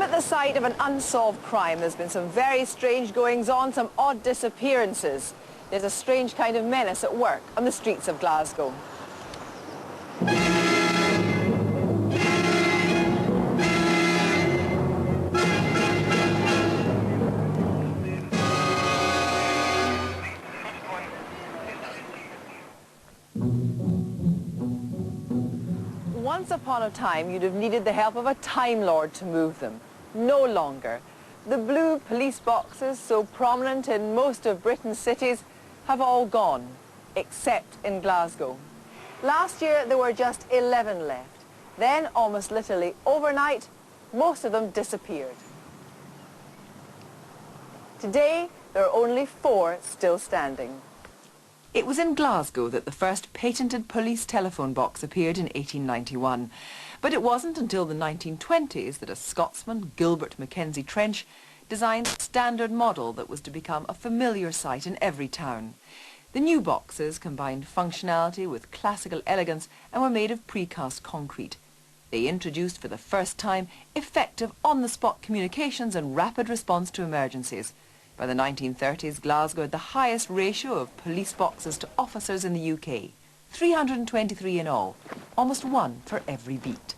at the site of an unsolved crime. There's been some very strange goings-on, some odd disappearances. There's a strange kind of menace at work on the streets of Glasgow. Once upon a time, you'd have needed the help of a Time Lord to move them. No longer. The blue police boxes, so prominent in most of Britain's cities, have all gone, except in Glasgow. Last year, there were just 11 left. Then, almost literally overnight, most of them disappeared. Today, there are only 4 still standing. It was in Glasgow that the first patented police telephone box appeared in 1891. But it wasn't until the 1920s that a Scotsman, Gilbert Mackenzie Trench, designed a standard model that was to become a familiar sight in every town. The new boxes combined functionality with classical elegance and were made of precast concrete. They introduced for the first time effective on-the-spot communications and rapid response to emergencies. By the 1930s, Glasgow had the highest ratio of police boxes to officers in the UK. 323 in all, almost 1 for every beat.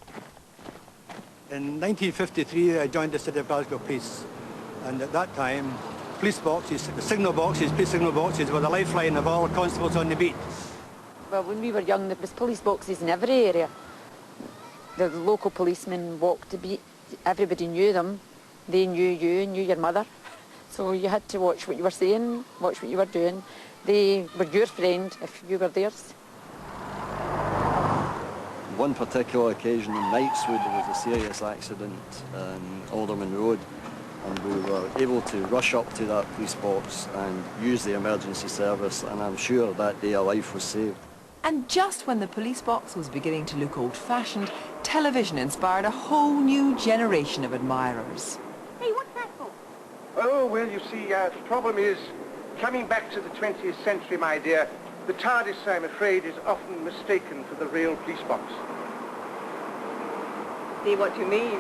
In 1953, I joined the City of Glasgow Police, and at that time, police boxes, signal boxes, police signal boxes were the lifeline of all constables on the beat. Well, when we were young, there was police boxes in every area. The local policemen walked the beat. Everybody knew them. They knew you, knew your mother. So you had to watch what you were saying, watch what you were doing. They were your friend if you were theirs. One particular occasion in Knightswood, there was a serious accident on Alderman Road, and we were able to rush up to that police box and use the emergency service, and I'm sure that day a life was saved. And just when the police box was beginning to look old-fashioned, television inspired a whole new generation of admirers. Hey, what's that for? Oh, well, you see, the problem is, coming back to the 20th century, my dear, the TARDIS, I'm afraid, is often mistaken for the real police box. See what you mean.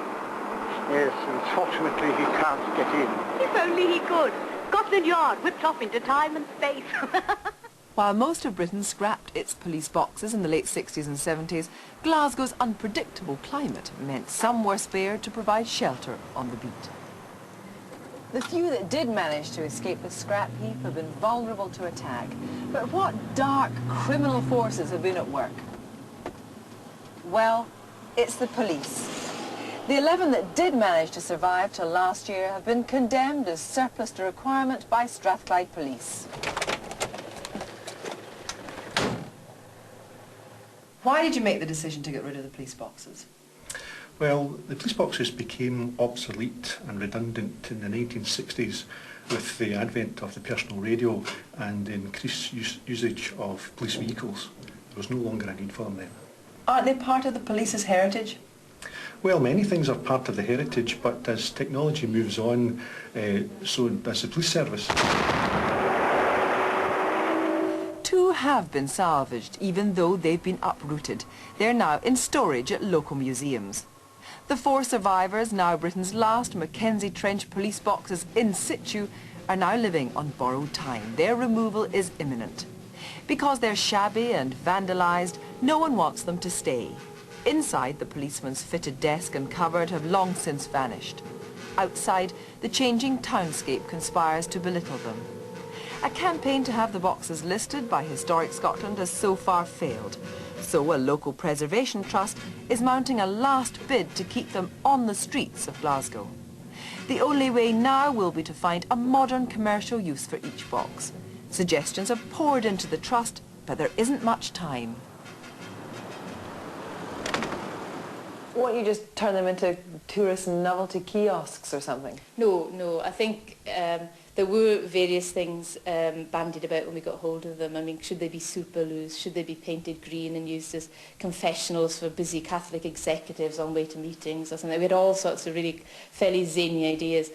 Yes, unfortunately, he can't get in. If only he could. Scotland Yard whipped off into time and space. While most of Britain scrapped its police boxes in the late 60s and 70s, Glasgow's unpredictable climate meant some were spared to provide shelter on the beat. The few that did manage to escape the scrap heap have been vulnerable to attack. But what dark criminal forces have been at work? Well, it's the police. The 11 that did manage to survive till last year have been condemned as surplus to requirement by Strathclyde Police. Why did you make the decision to get rid of the police boxes? Well, the police boxes became obsolete and redundant in the 1960s with the advent of the personal radio and the increased usage of police vehicles. There was no longer a need for them then. Aren't they part of the police's heritage? Well, many things are part of the heritage, but as technology moves on, so does the police service. 2 have been salvaged, even though they've been uprooted. They're now in storage at local museums. The 4 survivors, now Britain's last Mackenzie Trench police boxes in situ, are now living on borrowed time. Their removal is imminent. Because they're shabby and vandalised, no one wants them to stay. Inside, the policeman's fitted desk and cupboard have long since vanished. Outside, the changing townscape conspires to belittle them. A campaign to have the boxes listed by Historic Scotland has so far failed. So a local preservation trust is mounting a last bid to keep them on the streets of Glasgow. The only way now will be to find a modern commercial use for each box. Suggestions have poured into the trust, but there isn't much time. Why don't you just turn them into tourist novelty kiosks or something? No, I think there were various things bandied about when we got hold of them. I mean, should they be super loose? Should they be painted green and used as confessionals for busy Catholic executives on way to meetings or something? We had all sorts of really fairly zany ideas,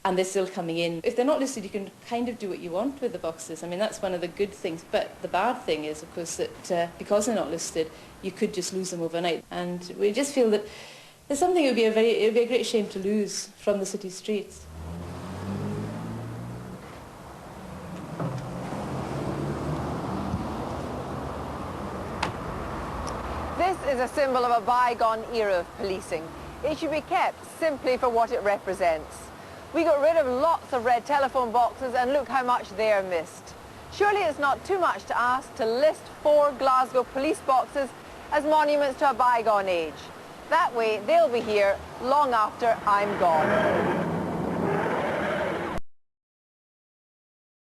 and they're still coming in. If they're not listed, you can kind of do what you want with the boxes. I mean, that's one of the good things. But the bad thing is, of course, that because they're not listed, you could just lose them overnight. And we just feel that There's something it would be a great shame to lose from the city streets. This is a symbol of a bygone era of policing. It should be kept simply for what it represents. We got rid of lots of red telephone boxes and look how much they are missed. Surely it's not too much to ask to list 4 Glasgow police boxes as monuments to a bygone age. That way they'll be here long after I'm gone.